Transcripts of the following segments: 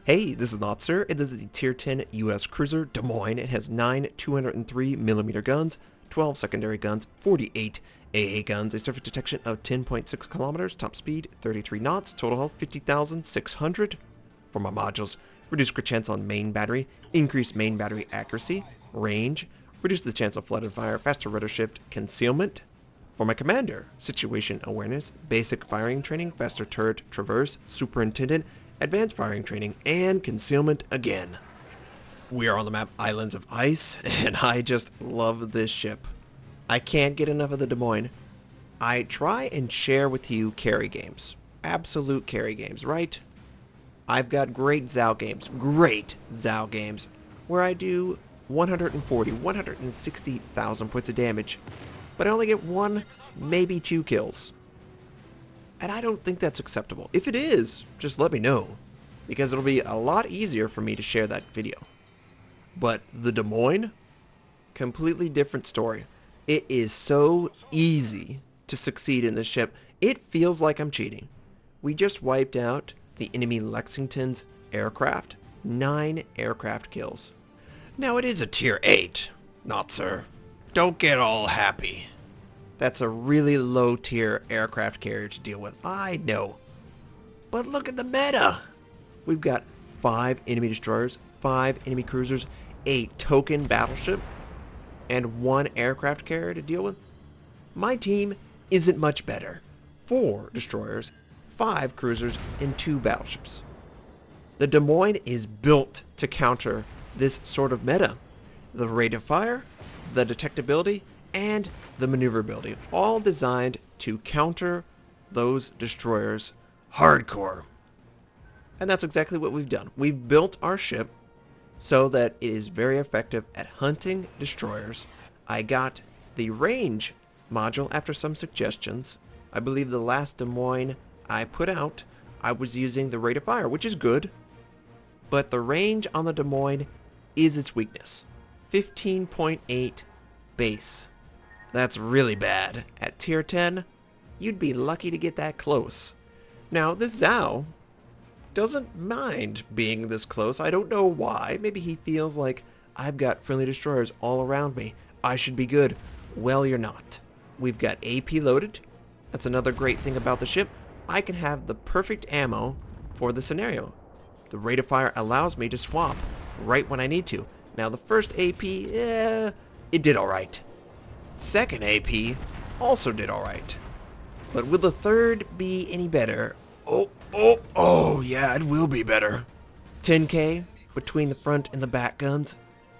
Hey, this is Notser, and this is the Tier 10 U.S. cruiser, Des Moines. It has 9 203mm guns, 12 secondary guns, 48 AA guns, a surface detection of 10.6 kilometers, top speed 33 knots, total health 50,600. For my modules, reduce crit chance on main battery, increase main battery accuracy, range, reduce the chance of flood and fire, faster rudder shift, concealment. For my commander, situation awareness, basic firing training, faster turret traverse, superintendent, advanced firing training, and concealment again. We are on the map Islands of Ice, and I just love this ship. I can't get enough of the Des Moines. I try and share with you carry games. Absolute carry games, right? I've got great Zao games, where I do 140, 160,000 points of damage, but I only get 1, maybe 2 kills. And I don't think that's acceptable. If it is, just let me know, because it'll be a lot easier for me to share that video. But the Des Moines, completely different story. It is so easy to succeed in this ship. It feels like I'm cheating. We just wiped out the enemy Lexington's aircraft. 9 aircraft kills. Now it is a tier 8, Notser. Don't get all happy. That's a really low tier aircraft carrier to deal with, I know. But look at the meta! We've got 5 enemy destroyers, 5 enemy cruisers, a token battleship, and 1 aircraft carrier to deal with. My team isn't much better. 4 destroyers, 5 cruisers, and 2 battleships. The Des Moines is built to counter this sort of meta. The rate of fire, the detectability, and the maneuverability, all designed to counter those destroyers hardcore. And that's exactly what we've done. We've built our ship so that it is very effective at hunting destroyers. I got the range module after some suggestions. I believe the last Des Moines I put out, I was using the rate of fire, which is good, but the range on the Des Moines is its weakness. 15.8 base. That's really bad. At tier 10, you'd be lucky to get that close. Now, this Zao doesn't mind being this close. I don't know why. Maybe he feels like, I've got friendly destroyers all around me. I should be good. Well, you're not. We've got AP loaded. That's another great thing about the ship. I can have the perfect ammo for the scenario. The rate of fire allows me to swap right when I need to. Now, the first AP, it did alright. Second AP also did alright. But will the third be any better? Oh, yeah, it will be better. 10k between the front and the back guns,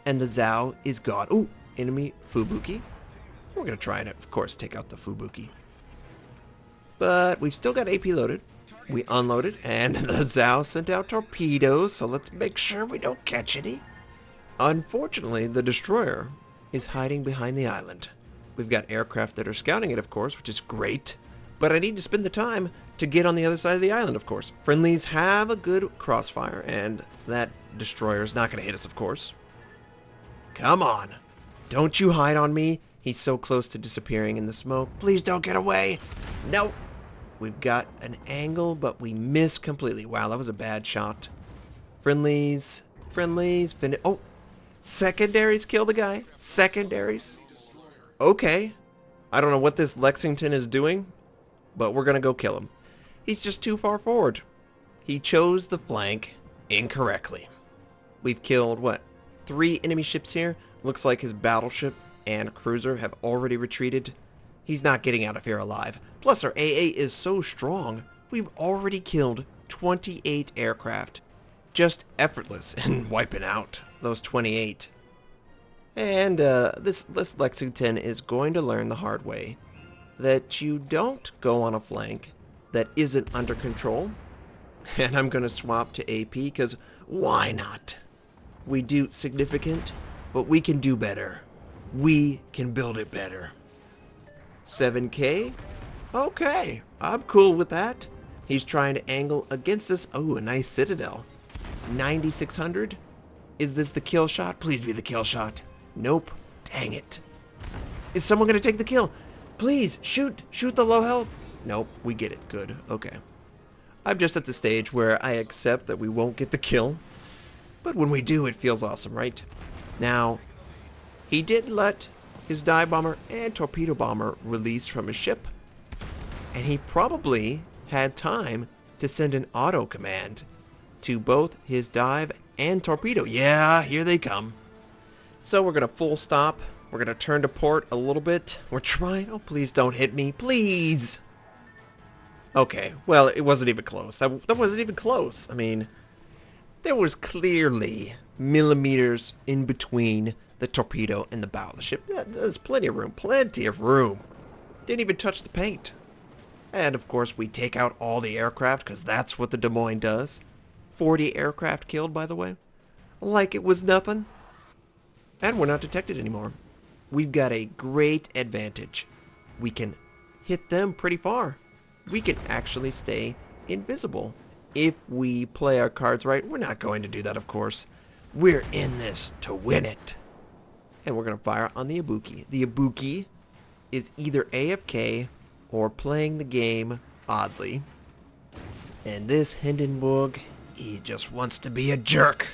and the Zao is gone. Ooh, enemy Fubuki. We're going to try and, of course, take out the Fubuki. But we've still got AP loaded. We unloaded, and the Zao sent out torpedoes, so let's make sure we don't catch any. Unfortunately, the destroyer is hiding behind the island. We've got aircraft that are scouting it, of course, which is great. But I need to spend the time to get on the other side of the island, of course. Friendlies have a good crossfire, and that destroyer is not going to hit us, of course. Come on. Don't you hide on me. He's so close to disappearing in the smoke. Please don't get away. Nope. We've got an angle, but we miss completely. Wow, that was a bad shot. Friendlies. Oh, secondaries kill the guy. Secondaries. Okay. I don't know what this Lexington is doing, but we're going to go kill him. He's just too far forward. He chose the flank incorrectly. We've killed, what, 3 enemy ships here? Looks like his battleship and cruiser have already retreated. He's not getting out of here alive. Plus, our AA is so strong, we've already killed 28 aircraft. Just effortless in wiping out those 28. And this Lexington is going to learn the hard way that you don't go on a flank that isn't under control. And I'm going to swap to AP because why not? We do significant, but we can do better. We can build it better. 7k? Okay, I'm cool with that. He's trying to angle against us. Oh, a nice citadel. 9,600? Is this the kill shot? Please be the kill shot. Nope. Dang it. Is someone going to take the kill? Please, shoot the low health. Nope, we get it. Good. Okay. I'm just at the stage where I accept that we won't get the kill, but when we do, it feels awesome, right? Now, he did let his dive bomber and torpedo bomber release from his ship, and he probably had time to send an auto command to both his dive and torpedo. Yeah, here they come. So we're going to full stop. We're going to turn to port a little bit. We're trying. Oh, please don't hit me. Please. Okay, well, it wasn't even close. That wasn't even close. I mean, there was clearly millimeters in between the torpedo and the battleship. There's plenty of room. Plenty of room. Didn't even touch the paint. And, of course, we take out all the aircraft, because that's what the Des Moines does. 40 aircraft killed, by the way. Like it was nothing. And we're not detected anymore. We've got a great advantage. We can hit them pretty far. We can actually stay invisible if we play our cards right. We're not going to do that, of course. We're in this to win it. And we're going to fire on the Aweigh. The Aweigh is either AFK or playing the game oddly. And this Hindenburg, he just wants to be a jerk.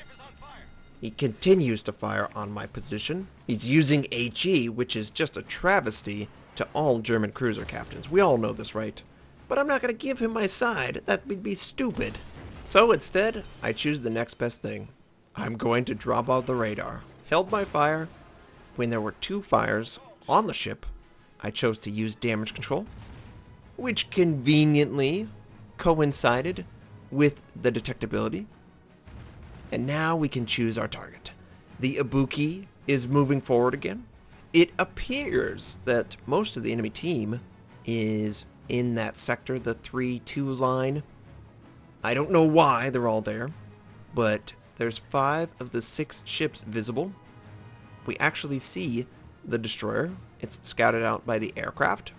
He continues to fire on my position. He's using HE, which is just a travesty to all German cruiser captains. We all know this, right? But I'm not going to give him my side. That would be stupid. So instead, I choose the next best thing. I'm going to drop out the radar. Held my fire. When there were 2 fires on the ship, I chose to use damage control, which conveniently coincided with the detectability. And now we can choose our target. The Aweigh is moving forward again. It appears that most of the enemy team is in that sector, the 3-2 line. I don't know why they're all there, but there's 5 of the 6 ships visible. We actually see the destroyer. It's scouted out by the aircraft.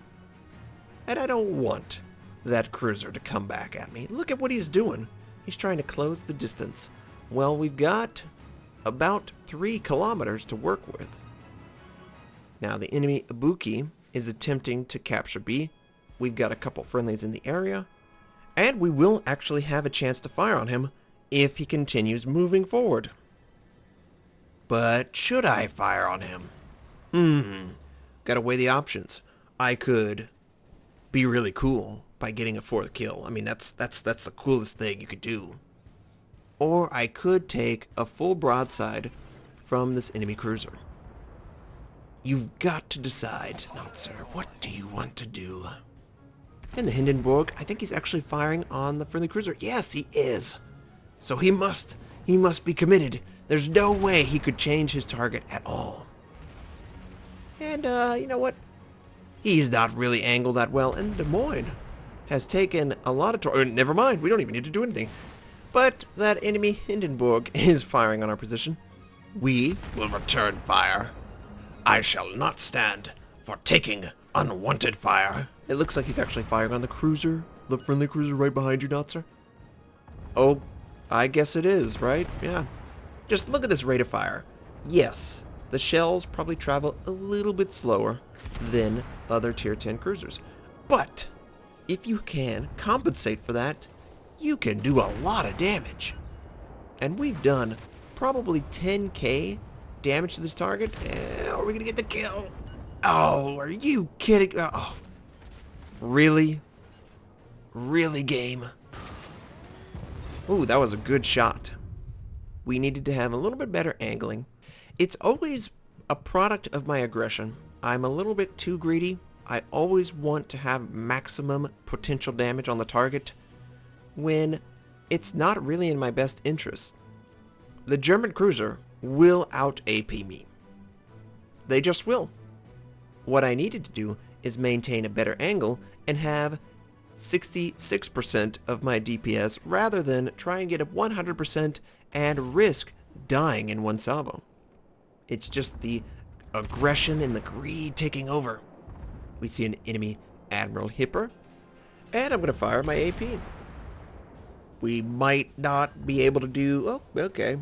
And I don't want that cruiser to come back at me. Look at what he's doing. He's trying to close the distance. Well, we've got about 3 kilometers to work with. Now, the enemy Aweigh is attempting to capture B. We've got a couple friendlies in the area. And we will actually have a chance to fire on him if he continues moving forward. But should I fire on him? Gotta weigh the options. I could be really cool by getting a 4th kill. I mean, that's the coolest thing you could do. Or I could take a full broadside from this enemy cruiser. You've got to decide, Notser, what do you want to do? And the Hindenburg, I think he's actually firing on the friendly cruiser. Yes, he is. So he must be committed. There's no way he could change his target at all. And, you know what? He's not really angled that well. And Des Moines has taken a lot of never mind, we don't even need to do anything. But that enemy Hindenburg is firing on our position. We will return fire. I shall not stand for taking unwanted fire. It looks like he's actually firing on the cruiser. The friendly cruiser right behind you, Notser. Oh, I guess it is, right? Yeah. Just look at this rate of fire. Yes, the shells probably travel a little bit slower than other tier 10 cruisers. But if you can compensate for that, you can do a lot of damage. And we've done probably 10k damage to this target. Are we going to get the kill? Oh, are you kidding? Oh, really? Really, game? Ooh, that was a good shot. We needed to have a little bit better angling. It's always a product of my aggression. I'm a little bit too greedy. I always want to have maximum potential damage on the target when it's not really in my best interest. The German cruiser will out-AP me. They just will. What I needed to do is maintain a better angle and have 66% of my DPS rather than try and get a 100% and risk dying in one salvo. It's just the aggression and the greed taking over. We see an enemy Admiral Hipper, and I'm going to fire my AP. We might not be able to do... Oh, okay.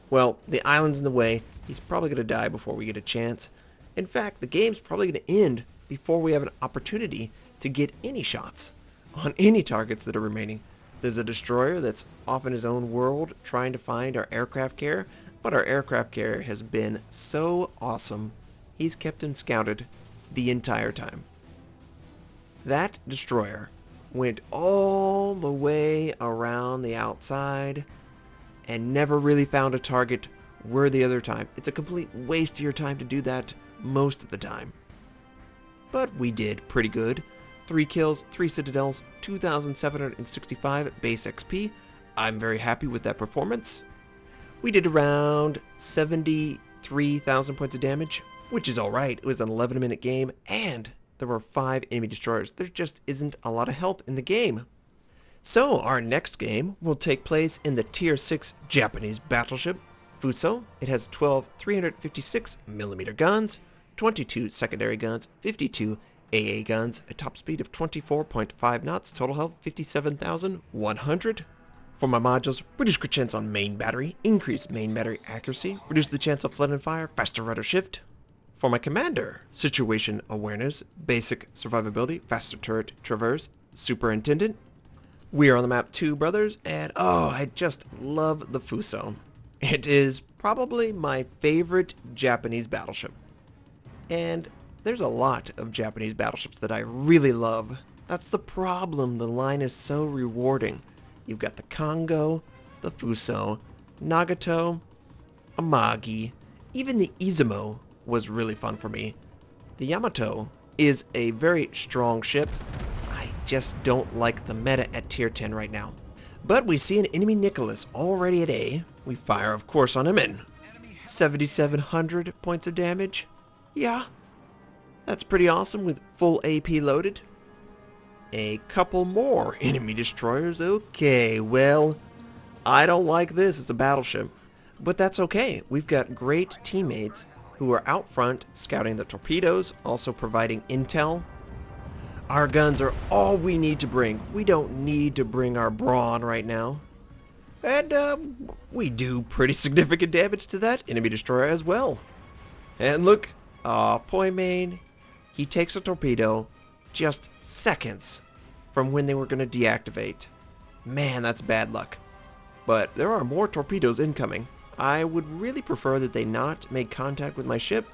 Well, the island's in the way. He's probably going to die before we get a chance. In fact, the game's probably going to end before we have an opportunity to get any shots on any targets that are remaining. There's a destroyer that's off in his own world trying to find our aircraft carrier, but our aircraft carrier has been so awesome. He's kept him scouted the entire time. That destroyer went all the way around the outside and never really found a target worthy of their time. It's a complete waste of your time to do that most of the time. But we did pretty good. 3 kills, 3 citadels, 2,765 base XP. I'm very happy with that performance. We did around 73,000 points of damage, which is alright. It was an 11-minute game, and there were 5 enemy destroyers. There just isn't a lot of health in the game. So our next game will take place in the Tier 6 Japanese battleship, Fuso. It has 12 356mm guns, 22 secondary guns, 52 AA guns, a top speed of 24.5 knots, total health 57,100. For my modules, reduce crit chance on main battery, increase main battery accuracy, reduce the chance of flood and fire, faster rudder shift. For my commander, situation awareness, basic survivability, faster turret traverse, superintendent. We are on the map 2 brothers, and oh, I just love the Fuso. It is probably my favorite Japanese battleship. And there's a lot of Japanese battleships that I really love. That's the problem, the line is so rewarding. You've got the Kongo, the Fuso, Nagato, Amagi, even the Izumo was really fun for me. The Yamato is a very strong ship. I just don't like the meta at tier 10 right now. But we see an enemy Nicholas already at A. We fire, of course, on him, and 7,700 points of damage. Yeah, that's pretty awesome with full AP loaded. A couple more enemy destroyers. Okay, well, I don't like this as a battleship, but that's okay. We've got great teammates who are out front scouting the torpedoes, also providing intel. Our guns are all we need to bring. We don't need to bring our brawn right now. And we do pretty significant damage to that enemy destroyer as well. And look, Poimane, he takes a torpedo just seconds from when they were going to deactivate. Man, that's bad luck. But there are more torpedoes incoming. I would really prefer that they not make contact with my ship,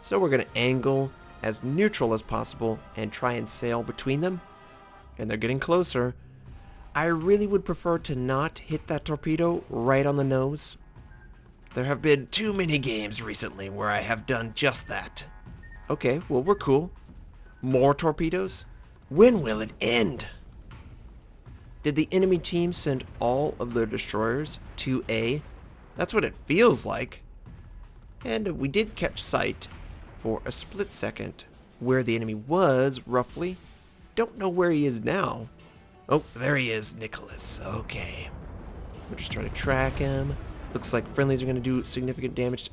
so we're going to angle as neutral as possible and try and sail between them. And they're getting closer. I really would prefer to not hit that torpedo right on the nose. There have been too many games recently where I have done just that. Okay, well, we're cool. More torpedoes? When will it end? Did the enemy team send all of their destroyers to A? That's what it feels like. And we did catch sight for a split second where the enemy was, roughly. Don't know where he is now. Oh, there he is, Nicholas. Okay. We're just trying to track him. Looks like friendlies are going to do significant damage.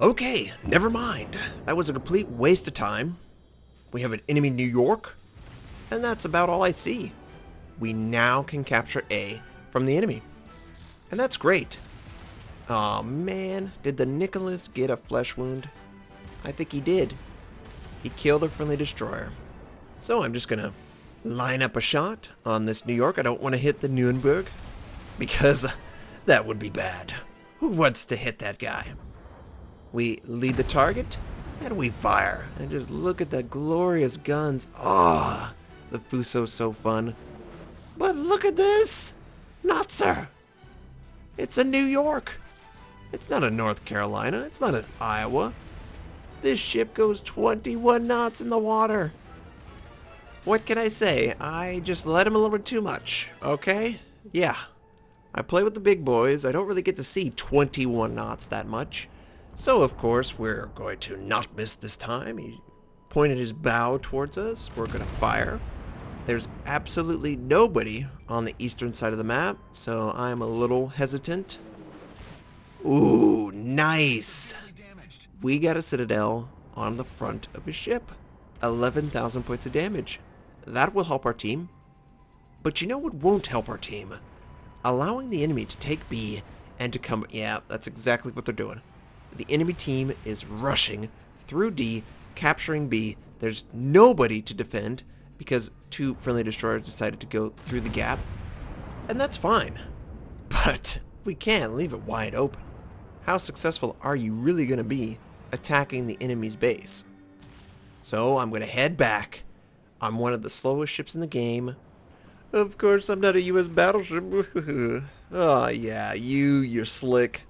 Okay, never mind. That was a complete waste of time. We have an enemy New York, and that's about all I see. We now can capture A from the enemy, and that's great. Aw, man, did the Nicholas get a flesh wound? I think he did. He killed a friendly destroyer. So I'm just gonna line up a shot on this New York. I don't want to hit the Nuremberg, because that would be bad. Who wants to hit that guy? We lead the target, and we fire. And just look at the glorious guns. Ah, the Fuso's so fun. But look at this! Notser! It's a New York! It's not a North Carolina. It's not an Iowa. This ship goes 21 knots in the water. What can I say? I just let him a little bit too much, okay? Yeah. I play with the big boys. I don't really get to see 21 knots that much. So, of course, we're going to not miss this time. He pointed his bow towards us. We're going to fire. There's absolutely nobody on the eastern side of the map, so I'm a little hesitant. Ooh, nice. We got a citadel on the front of his ship. 11,000 points of damage. That will help our team. But you know what won't help our team? Allowing the enemy to take B and to come... Yeah, that's exactly what they're doing. The enemy team is rushing through D, capturing B. There's nobody to defend because 2 friendly destroyers decided to go through the gap. And that's fine. But we can't leave it wide open. How successful are you really going to be attacking the enemy's base? So I'm going to head back. I'm one of the slowest ships in the game. Of course, I'm not a U.S. battleship. Oh, yeah, you're slick.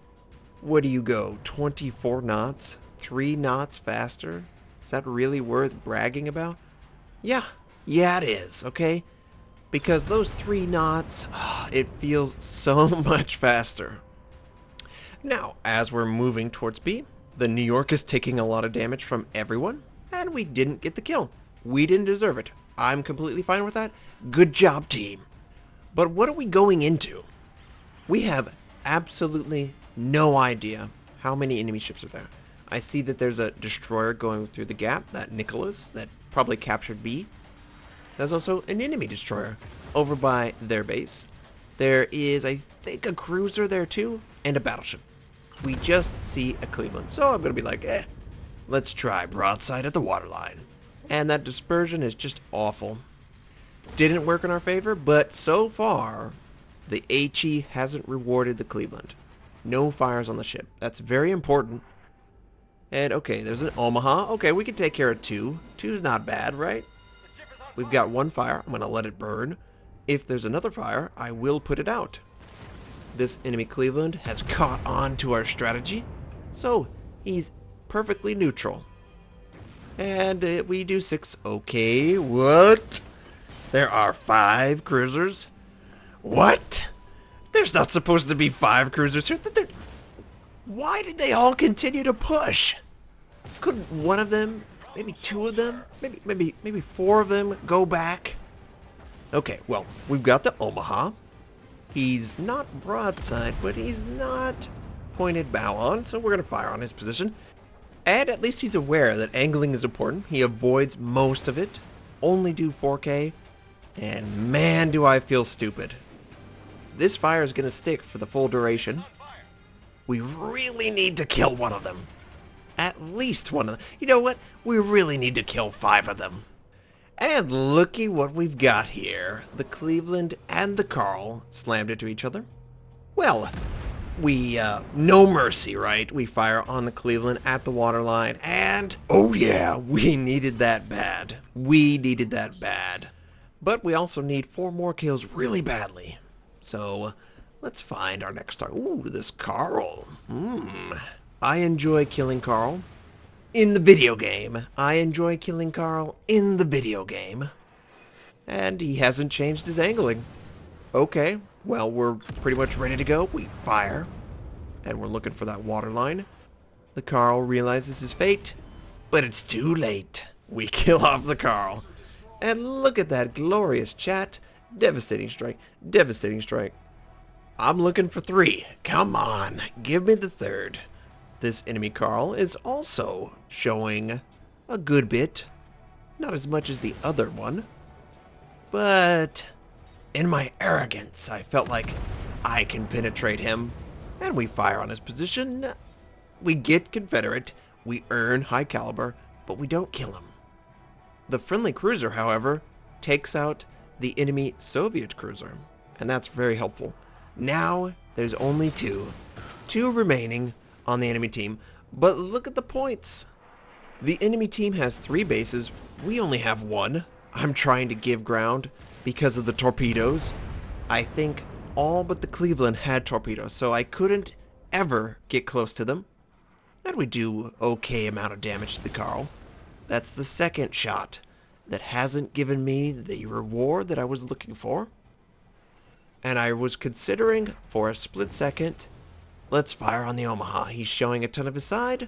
What do you go, 24 knots? 3 knots faster? Is that really worth bragging about? Yeah, it is, okay? Because those 3 knots, it feels so much faster. Now, as we're moving towards B, the New York is taking a lot of damage from everyone, and we didn't get the kill. We didn't deserve it. I'm completely fine with that. Good job, team. But what are we going into? We have absolutely no idea how many enemy ships are there. I see that there's a destroyer going through the gap, that Nicholas, that probably captured B. There's also an enemy destroyer over by their base. There is, I think, a cruiser there too, and a battleship. We just see a Cleveland, so I'm going to be like, let's try broadside at the waterline. And that dispersion is just awful. Didn't work in our favor, but so far, the HE hasn't rewarded the Cleveland. No fires on the ship. That's very important. And okay, there's an Omaha. Okay, we can take care of 2. 2's not bad, right? We've got 1 fire. I'm going to let it burn. If there's another fire, I will put it out. This enemy Cleveland has caught on to our strategy, so he's perfectly neutral. And we do 6. Okay, what? There are 5 cruisers? What? There's not supposed to be 5 cruisers here. Why did they all continue to push? Couldn't one of them, maybe 2 of them, maybe 4 of them go back? Okay, well, we've got the Omaha. He's not broadside, but he's not pointed bow on, so we're going to fire on his position. And at least he's aware that angling is important. He avoids most of it. Only do 4K. And man, do I feel stupid. This fire is going to stick for the full duration. We really need to kill one of them. At least one of them. You know what? We really need to kill 5 of them. And looky what we've got here. The Cleveland and the Carl slammed into each other. Well, we, no mercy, right? We fire on the Cleveland at the waterline, and, oh yeah, we needed that bad. We needed that bad. But we also need 4 more kills really badly. So, let's find our next target. Ooh, this Carl. I enjoy killing Carl in the video game. I enjoy killing Carl in the video game. And he hasn't changed his angling. Okay, well, we're pretty much ready to go. We fire, and we're looking for that waterline. The Carl realizes his fate, but it's too late. We kill off the Carl. And look at that glorious chat. Devastating strike. Devastating strike. I'm looking for 3. Come on, give me the 3rd. This enemy Carl is also showing a good bit. Not as much as the other one. But in my arrogance, I felt like I can penetrate him. And we fire on his position. We get Confederate. We earn high caliber, but we don't kill him. The friendly cruiser, however, takes out the enemy Soviet cruiser, and that's very helpful. Now, there's only 2 remaining on the enemy team, but look at the points. The enemy team has 3 bases. We only have 1. I'm trying to give ground because of the torpedoes. I think all but the Cleveland had torpedoes, so I couldn't ever get close to them. And we do okay amount of damage to the Carl. That's the 2nd shot that hasn't given me the reward that I was looking for. And I was considering for a split second, let's fire on the Omaha. He's showing a ton of his side.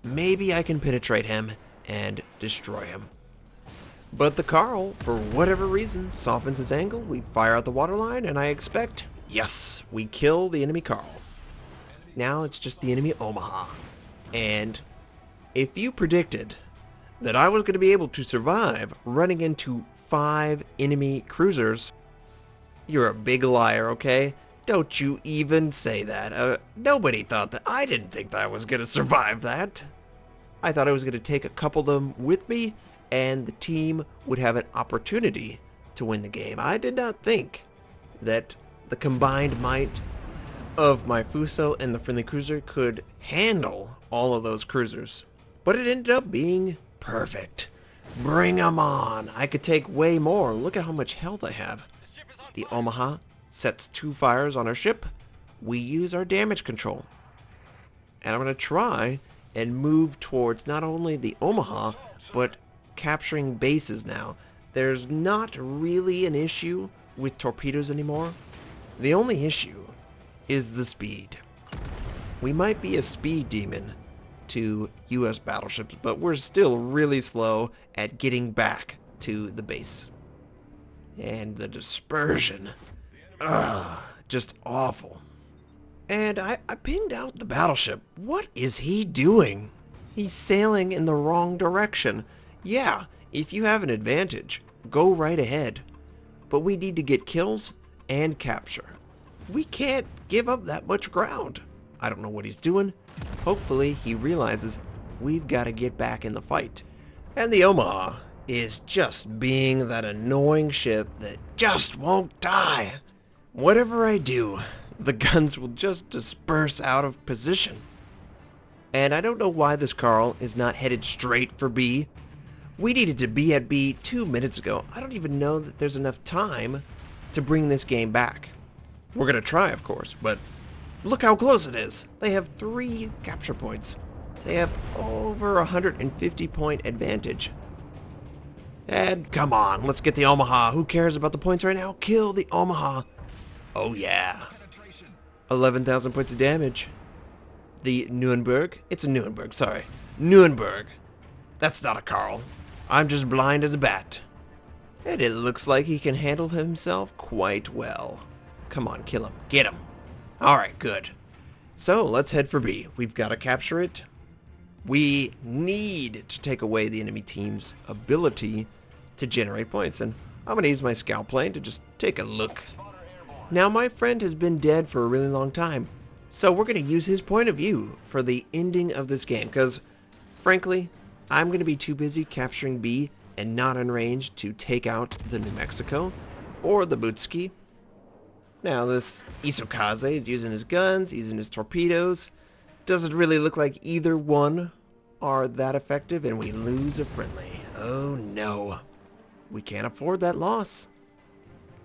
Maybe I can penetrate him and destroy him. But the Carl, for whatever reason, softens his angle. We fire at the waterline, and I expect, yes, we kill the enemy Carl. Now it's just the enemy Omaha. And if you predicted that I was going to be able to survive running into 5 enemy cruisers, you're a big liar, okay? Don't you even say that. Nobody thought that. I didn't think that I was going to survive that. I thought I was going to take a couple of them with me, and the team would have an opportunity to win the game. I did not think that the combined might of my Fuso and the friendly cruiser could handle all of those cruisers. But it ended up being perfect. Bring 'em on. I could take way more. Look at how much health I have. The Omaha sets 2 fires on our ship. We use our damage control. And I'm going to try and move towards not only the Omaha, but capturing bases now. There's not really an issue with torpedoes anymore. The only issue is the speed. We might be a speed demon to US battleships, but we're still really slow at getting back to the base. And the dispersion. Just awful. And I pinged out the battleship. What is he doing? He's sailing in the wrong direction. Yeah, if you have an advantage, go right ahead. But we need to get kills and capture. We can't give up that much ground. I don't know what he's doing. Hopefully he realizes we've got to get back in the fight. And the Omaha is just being that annoying ship that just won't die. Whatever I do, the guns will just disperse out of position. And I don't know why this Carl is not headed straight for B. We needed to be at B 2 minutes ago. I don't even know that there's enough time to bring this game back. We're going to try, of course, but look how close it is. They have 3 capture points. They have over 150 point advantage. And come on, let's get the Omaha. Who cares about the points right now? Kill the Omaha. Oh yeah. 11,000 points of damage. The Nuremberg. It's a Nuremberg, sorry. Nuremberg. That's not a Carl. I'm just blind as a bat. And it looks like he can handle himself quite well. Come on, kill him. Get him. Alright, good. So, let's head for B. We've got to capture it. We need to take away the enemy team's ability to generate points. And I'm going to use my scout plane to just take a look. Now, my friend has been dead for a really long time. So, we're going to use his point of view for the ending of this game. Because, frankly, I'm going to be too busy capturing B and not in range to take out the New Mexico or the Butski. Now, this Isokaze is using his guns, using his torpedoes. Doesn't really look like either one are that effective, and we lose a friendly. Oh no. We can't afford that loss.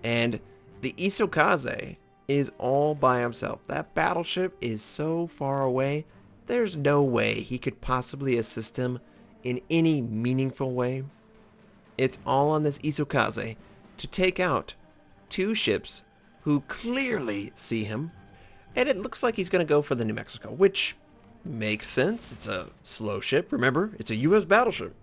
And the Isokaze is all by himself. That battleship is so far away, there's no way he could possibly assist him in any meaningful way. It's all on this Isokaze to take out 2 ships who clearly see him. And it looks like he's going to go for the New Mexico, which makes sense. It's a slow ship. Remember, it's a US battleship.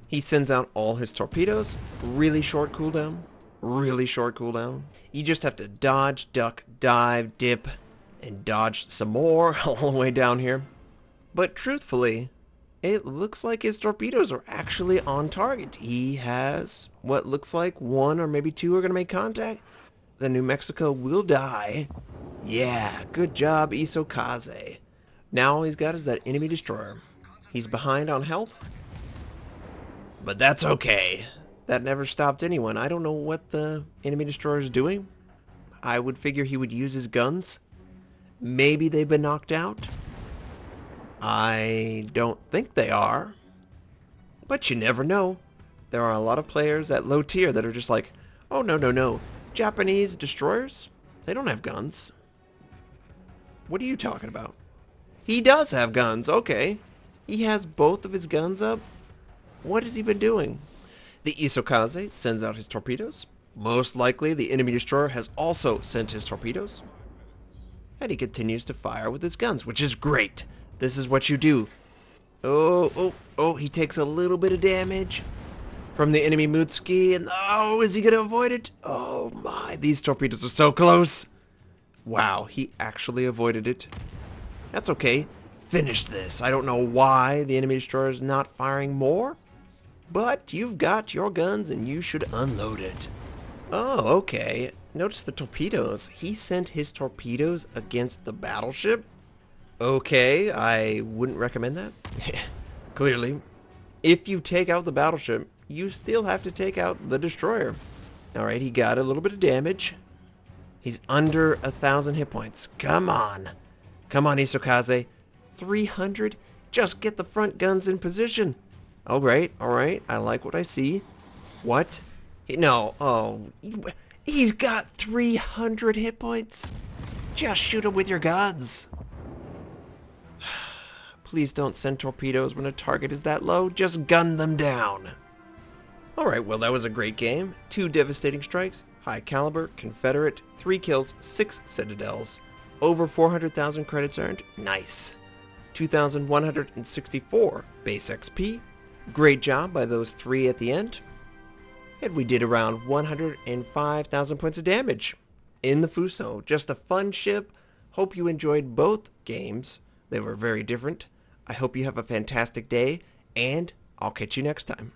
He sends out all his torpedoes. Really short cooldown. Really short cooldown. You just have to dodge, duck, dive, dip, and dodge some more all the way down here. But truthfully, it looks like his torpedoes are actually on target. He has what looks like 1 or maybe 2 are going to make contact. The New Mexico will die. Yeah, good job, Isokaze. Now all he's got is that enemy destroyer. He's behind on health. But that's okay. That never stopped anyone. I don't know what the enemy destroyer is doing. I would figure he would use his guns. Maybe they've been knocked out. I don't think they are. But you never know. There are a lot of players at low tier that are just like, oh, no, no, no. Japanese destroyers? They don't have guns. What are you talking about? He does have guns, okay. He has both of his guns up. What has he been doing? The Isokaze sends out his torpedoes. Most likely the enemy destroyer has also sent his torpedoes. And he continues to fire with his guns, which is great. This is what you do. Oh, he takes a little bit of damage from the enemy Mutsuki, and oh, is he going to avoid it? Oh my, these torpedoes are so close. Wow, he actually avoided it. That's okay. Finish this. I don't know why the enemy destroyer is not firing more, but you've got your guns and you should unload it. Oh, okay. Notice the torpedoes. He sent his torpedoes against the battleship. Okay, I wouldn't recommend that. Clearly. If you take out the battleship, you still have to take out the destroyer. Alright, he got a little bit of damage. He's under 1,000 hit points. Come on. Come on, Isokaze. 300? Just get the front guns in position. All right. I like what I see. What? No. Oh, he's got 300 hit points. Just shoot him with your guns. Please don't send torpedoes when a target is that low. Just gun them down. Alright, well that was a great game. 2 devastating strikes, high caliber, Confederate, 3 kills, 6 citadels, over 400,000 credits earned. Nice. 2,164 base XP. Great job by those 3 at the end. And we did around 105,000 points of damage in the Fuso. Just a fun ship. Hope you enjoyed both games. They were very different. I hope you have a fantastic day, and I'll catch you next time.